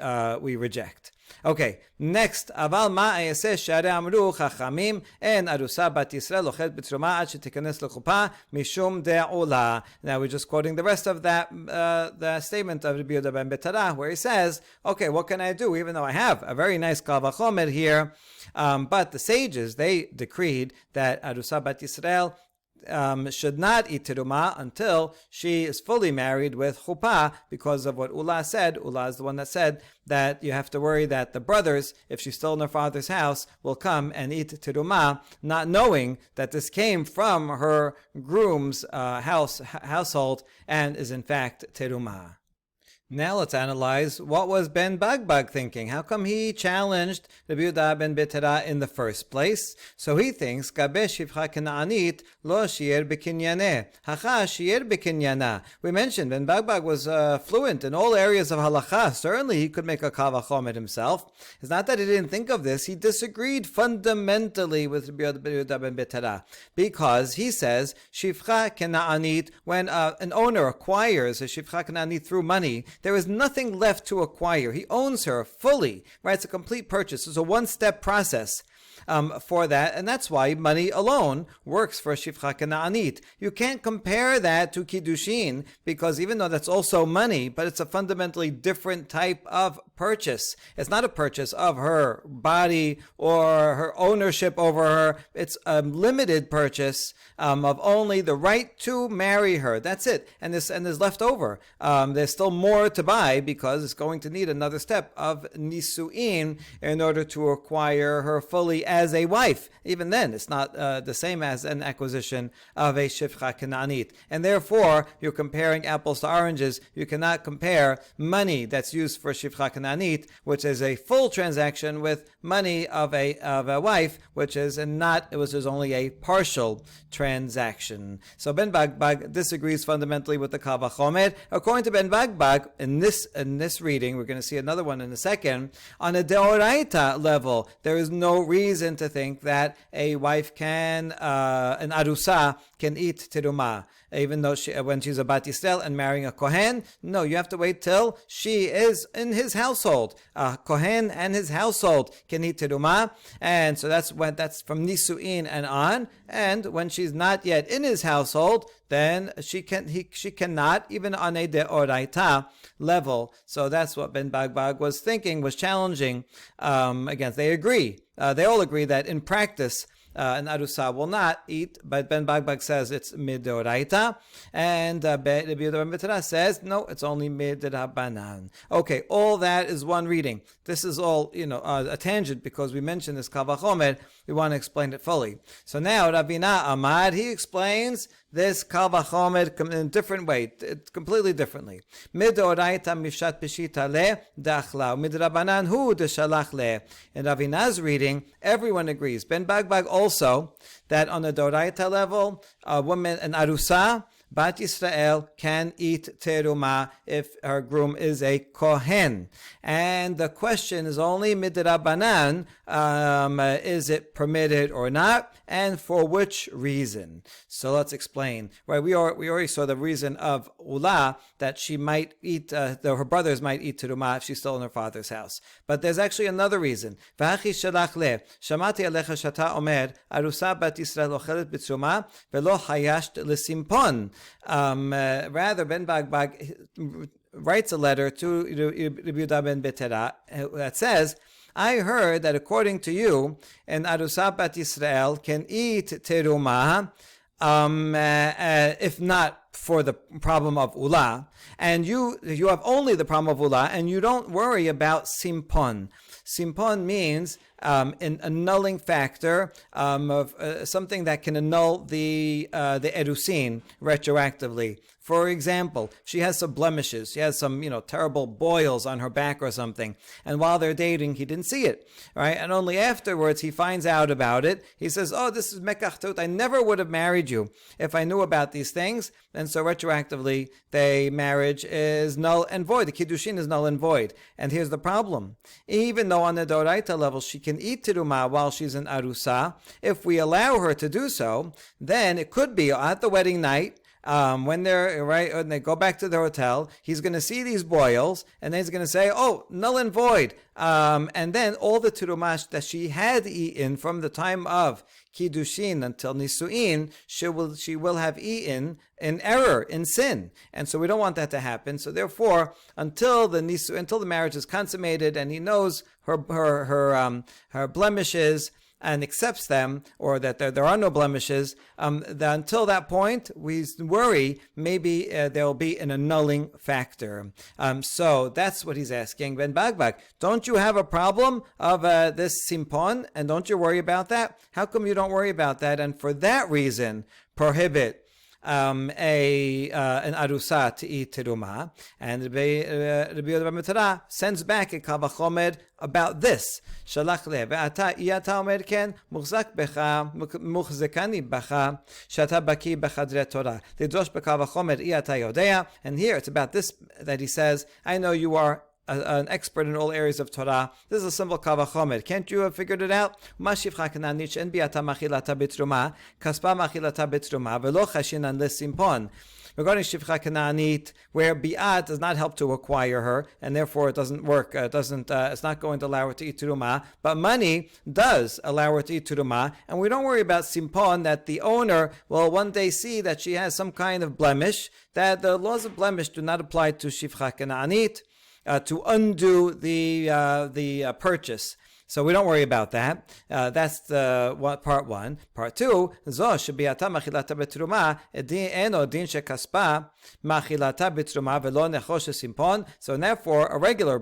reject. Okay, next, אבל מה אעשה שהרי אמרו חכמים אין ארוסה בת ישראל אוכלת בתרומה עד שתיכנס לחופה משום דעולה. Now we're just quoting the rest of that the statement of Rabbi Yehuda ben Betara, where he says, okay, what can I do even though I have a very nice kal vachomer here, but the sages, they decreed that arusa bat Yisrael should not eat teruma until she is fully married with chuppah, because of what Ula said. Ula is the one that said that you have to worry that the brothers, if she's still in her father's house, will come and eat teruma, not knowing that this came from her groom's household and is in fact teruma. Now let's analyze what was Ben Bagbag thinking. How come he challenged Rabbi Yehuda ben Betara in the first place? So he thinks, Gabe shivcha kana'anit lo shier b'kinyaneh. Hacha shier b'kinyana. We mentioned Ben Bagbag was fluent in all areas of halacha. Certainly he could make a kal vachomer himself. It's not that he didn't think of this. He disagreed fundamentally with Rabbi Yehuda ben Betara, because he says shivcha kana'anit, when an owner acquires a shivcha kana'anit through money, there is nothing left to acquire. He owns her fully, right? It's a complete purchase. It's a 1-step process for that, and that's why money alone works for shivcha kana'anit. You can't compare that to kiddushin, because even though that's also money, but it's a fundamentally different type of purchase. It's not a purchase of her body or her ownership over her. It's a limited purchase of only the right to marry her. That's it. And there's left over. There's still more to buy, because it's going to need another step of nisu'in in order to acquire her fully as a wife. Even then, it's not the same as an acquisition of a shifcha kananit. And therefore, you're comparing apples to oranges. You cannot compare money that's used for shifcha kananit, which is a full transaction, with money of a wife, which is only a partial transaction. So Ben Bagbag disagrees fundamentally with the Kal Vachomer. According to Ben Bagbag, in this reading, we're going to see another one in a second, on a deoraita level, there is no reason to think that a wife an arusa can eat teruma, even though when she's a bat Yisrael and marrying a kohen. No, you have to wait till she is in his household. Kohen and his household can eat teruma, and so that's from nisuin and on. And when she's not yet in his household, then she cannot, even on a deoraita level. So that's what Ben Bagbag was thinking, was challenging against. They agree. They all agree that in practice, an arusa will not eat, but Ben Bagbag says it's midoraita, and Rabbi Yehuda ben says no, it's only midrabanan. Okay, all that is one reading. This is all a tangent because we mentioned this Kal Vachomer. We want to explain it fully. So now Ravina Amad, he explains this Kal Vachomer in a different way, completely differently. Midoraita mishat peshita le dachla, midrabanan hu deshalach le. In Ravina's reading, everyone agrees. Ben Bagbag also that on the doraita level, a woman, an arusa, Bat Yisrael, can eat teruma if her groom is a kohen. And the question is only midrabanan, is it permitted or not, and for which reason? So let's explain. Right, we already saw the reason of ula, that she might eat, her brothers might eat teruma if she's still in her father's house. But there's actually another reason. V'hachi shalach le, shamati alecha shata omer, arusa bat Yisrael ochelet b'teruma, velo hayasht l'simpon. Rather, Ben Bagbag writes a letter to Rabbi Yehuda ben Betera that says, I heard that according to you, an arusa bat Yisrael can eat teruma, if not for the problem of ula, and you have only the problem of ula, and you don't worry about simpon. Simpon means an annulling factor of something that can annul the erusin retroactively. For example, she has some blemishes. She has some, terrible boils on her back or something. And while they're dating, he didn't see it, right? And only afterwards he finds out about it. He says, oh, this is mekach tut. I never would have married you if I knew about these things. And so retroactively, the marriage is null and void. The Kiddushin is null and void. And here's the problem. Even though on the doraita level, she can eat teruma while she's an arusa, if we allow her to do so, then it could be at the wedding night, when they go back to the hotel, he's going to see these boils, and then he's going to say, "Oh, null and void." And then all the terumash that she had eaten from the time of Kiddushin until Nisuin, she will have eaten in error, in sin, and so we don't want that to happen. So therefore, until the marriage is consummated, and he knows her blemishes and accepts them, or that there are no blemishes, until that point, we worry maybe there will be an annulling factor. So that's what he's asking Ben Bagbag. Don't you have a problem of this simpon, and don't you worry about that? How come you don't worry about that, and for that reason prohibit an arusa to eat teruma? And Rabbi Yehuda ben Betera sends back a Kal Vachomer about this. Shalach le ve'ata iyata omer ken muchzak becha muchzekani becha shata baki bechadre Torah lidrosh beKal Vachomer iyata yodea. And here it's about this that he says, I know you are an expert in all areas of Torah. This is a simple Kal Vachomer. Can't you have figured it out? Mashivcha kananich en biata machilata bitruma, kaspa machilata bitruma, velo chashinan lesimpon. Regarding Shivcha Kananit, where Bi'at does not help to acquire her, and therefore it doesn't work, it's not going to allow her to eat Teruma, but money does allow her to eat Teruma, and we don't worry about Simpon, that the owner will one day see that she has some kind of blemish, that the laws of blemish do not apply to Shivcha Kananit, to undo the purchase. So we don't worry about that. That's the part one. Part two, zo shebiata machilata betruma eno din shekaspa machilata betruma velo nechosh simpon. So therefore, a regular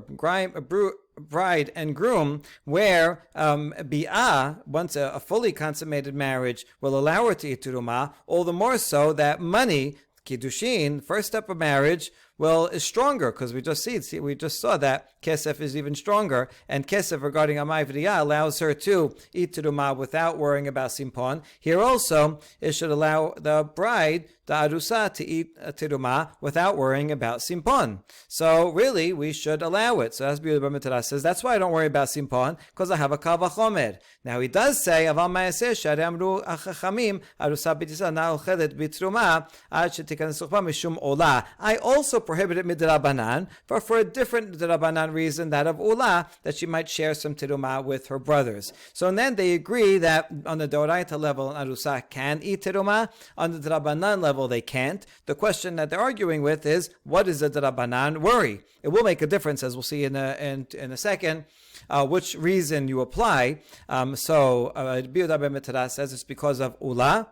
bride and groom, where bi'ah, once a fully consummated marriage, will allow her to eat teruma, all the more so that money, Kiddushin, first step of marriage, is stronger, because we just saw that kesef is even stronger, and kesef regarding amai v'riyah allows her to eat teruma without worrying about simpon. Here also, it should allow the bride, the arusa, to eat teruma without worrying about simpon. So really, we should allow it. So as Biur Bar Mitra says, that's why I don't worry about simpon, because I have a kal vachomer. Now he does say, aval ma'aseh sharei amru achachamim arusa b'tisah na'ochelet b'teruma ad shetikkanes suchba mishum ola. I also prohibit it midrabanan, but for a different midrabanan reason, that of ula, that she might share some teruma with her brothers. So then they agree that on the doraita level, an arusa can eat teruma. On the drabanan level, they can't. The question that they're arguing with is, what is the drabanan worry? It will make a difference, as we'll see in a second, which reason you apply. So Biur Bar Mitra says it's because of ula.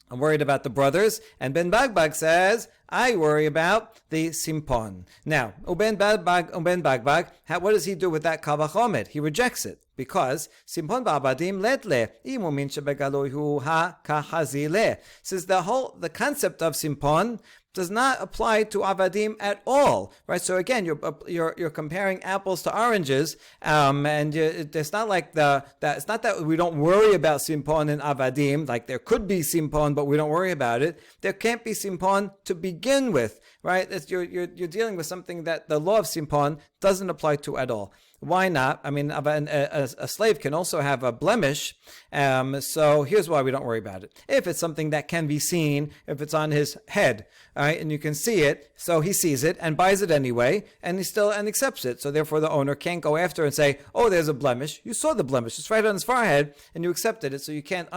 I'm worried about the brothers. And Ben Bagbag says, I worry about the simpon. Now, Ben Bagbag, what does he do with that kal vachomer? He rejects it, because simpon ba'abadim letle imu min shebegaloihu ha kahazile. Says the concept of simpon does not apply to avadim at all, right? So again, you're comparing apples to oranges, and it's not like it's not that we don't worry about simpon and avadim. Like there could be simpon, but we don't worry about it. There can't be simpon to begin with, right? You're dealing with something that the law of simpon doesn't apply to at all. Why not? I mean, a slave can also have a blemish, so here's why we don't worry about it. If it's something that can be seen, if it's on his head, all right, and you can see it, so he sees it and buys it anyway, and he still accepts it. So therefore, the owner can't go after and say, "Oh, there's a blemish. You saw the blemish; it's right on his forehead, and you accepted it, so you can't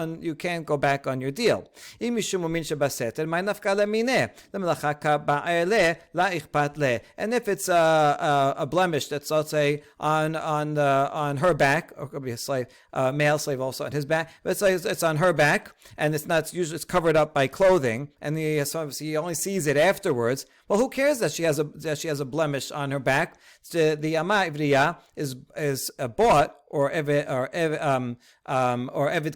go back on your deal." And if it's a blemish that's, let's say, on her back, or it could be a slave, male slave also on his back, but it's on her back, and it's covered up by clothing, and he only sees it afterwards. Well, who cares that she has a blemish on her back? The ama ivriya is bought or eved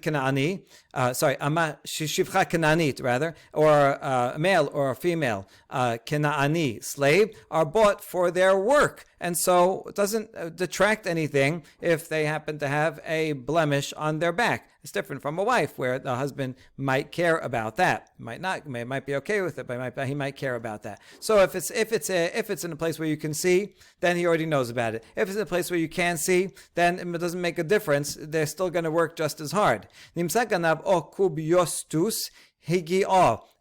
kanani, ama shivcha kananit rather, or a male or a female kanani slave are bought for their work, and so it doesn't detract anything if they happen to have a blemish on their back. It's different from a wife, where the husband might care about that, might not, might be okay with it, but he might care about that. So if it's in a place where you can see, then he already knows about it. If it's in a place where you can't see, then it doesn't make a difference. They're still going to work just as hard.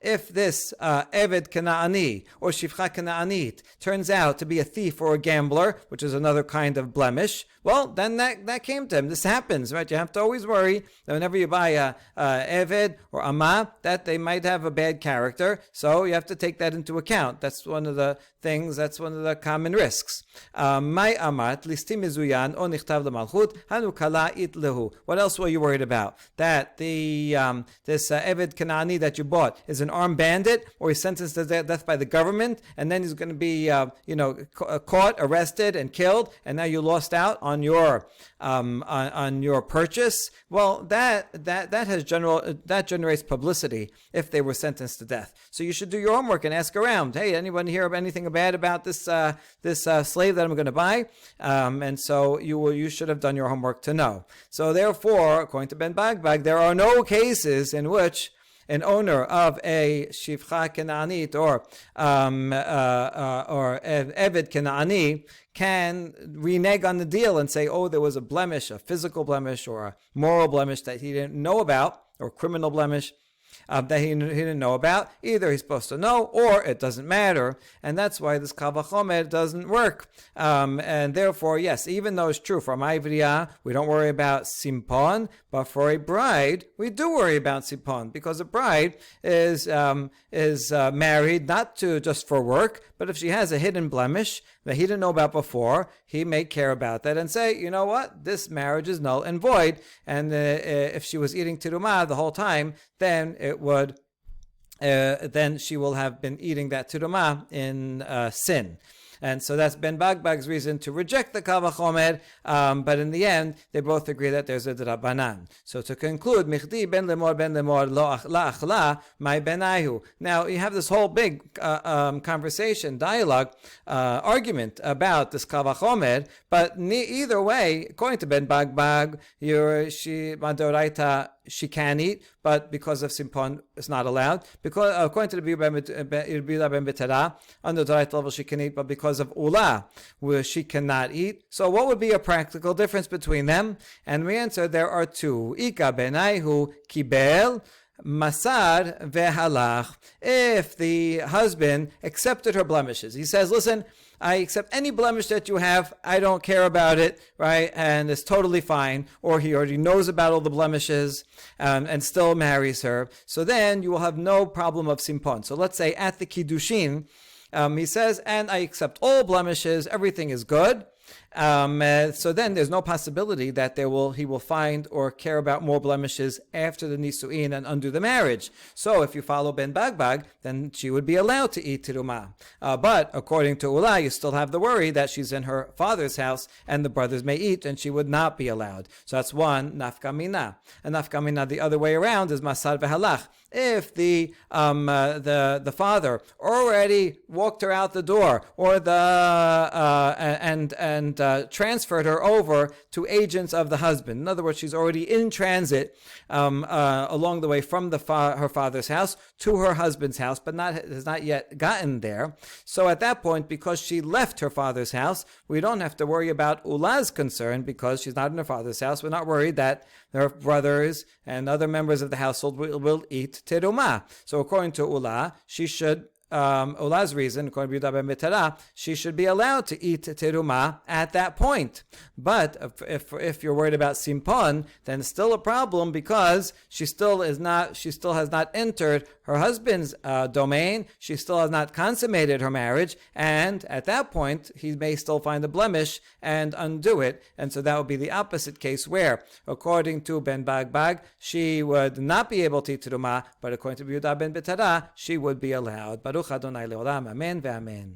If this Eved Kana'ani or Shivcha Kana'anit turns out to be a thief or a gambler, which is another kind of blemish, well, then that came to him. This happens, right? You have to always worry that whenever you buy a Eved or Ama, that they might have a bad character, so you have to take that into account. That's one of the things, that's one of the common risks. Mai Amat, Listim Mizuyan, O Nichtav L'Malchut, Hanu Kala It Lehu. What else were you worried about? That this Eved Kana'ani that you bought is an armed bandit, or he's sentenced to death by the government, and then he's going to be caught, arrested, and killed, and now you lost out on your purchase. Well, that generates publicity if they were sentenced to death. So you should do your homework and ask around. Hey, anyone hear of anything bad about this slave that I'm going to buy? And so you should have done your homework to know. So therefore, according to Ben Bagbag, there are no cases in which an owner of a shivcha kana'anit or eved kana'ani can renege on the deal and say, oh, there was a blemish, a physical blemish or a moral blemish that he didn't know about, or criminal blemish that he didn't know about. Either he's supposed to know, or it doesn't matter, and that's why this kal vachomer doesn't work. And therefore, yes, even though it's true for ma'ivriya, we don't worry about simpon, but for a bride, we do worry about simpon, because a bride is married not to just for work, but if she has a hidden blemish that he didn't know about before, he may care about that and say, you know what, this marriage is null and void. And if she was eating teruma the whole time, then it would, then she will have been eating that teruma in sin. And so that's Ben Bagbag's reason to reject the Kal Vachomer, but in the end, they both agree that there's a Drabanan. So to conclude, Michdi ben lemor lo achla, my benayu. Now, you have this whole big conversation, dialogue, argument about this Kal Vachomer, but either way, according to Ben Bagbag, she can eat, but because of Simpon, it's not allowed. Because according to the Biuda Ben Betara, under the right level she can eat, but because of Ula, where she cannot eat. So what would be a practical difference between them? And we answer there are two. Ika benaihu kibel masar vehalach. If the husband accepted her blemishes, he says, listen, I accept any blemish that you have. I don't care about it, right? And it's totally fine. Or he already knows about all the blemishes and still marries her. So then you will have no problem of simpon. So let's say at the Kiddushin, he says, and I accept all blemishes. Everything is good. So then there's no possibility that he will find or care about more blemishes after the Nisu'in and undo the marriage. So if you follow Ben Bagbag, then she would be allowed to eat Tirumah. But according to Ula, you still have the worry that she's in her father's house and the brothers may eat and she would not be allowed. So that's one, Nafka Mina. And Nafka Mina the other way around is Masar Vehalach. If the father already walked her out the door, or transferred her over to agents of the husband. In other words, she's already in transit along the way from her father's house to her husband's house, but has not yet gotten there. So at that point, because she left her father's house, we don't have to worry about Ula's concern because she's not in her father's house. We're not worried that her brothers and other members of the household will eat terumah. So according to Ula, she should Ula's reason, according to Biuda Ben Betara, she should be allowed to eat terumah at that point. But if you're worried about simpon, then it's still a problem because she still has not entered her husband's domain. She still has not consummated her marriage, and at that point, he may still find a blemish and undo it. And so that would be the opposite case where, according to Ben Bagbag, she would not be able to eat terumah, but according to Biuda Ben Betara, she would be allowed. Baruch Adonai Leolam. Amen ve'amen.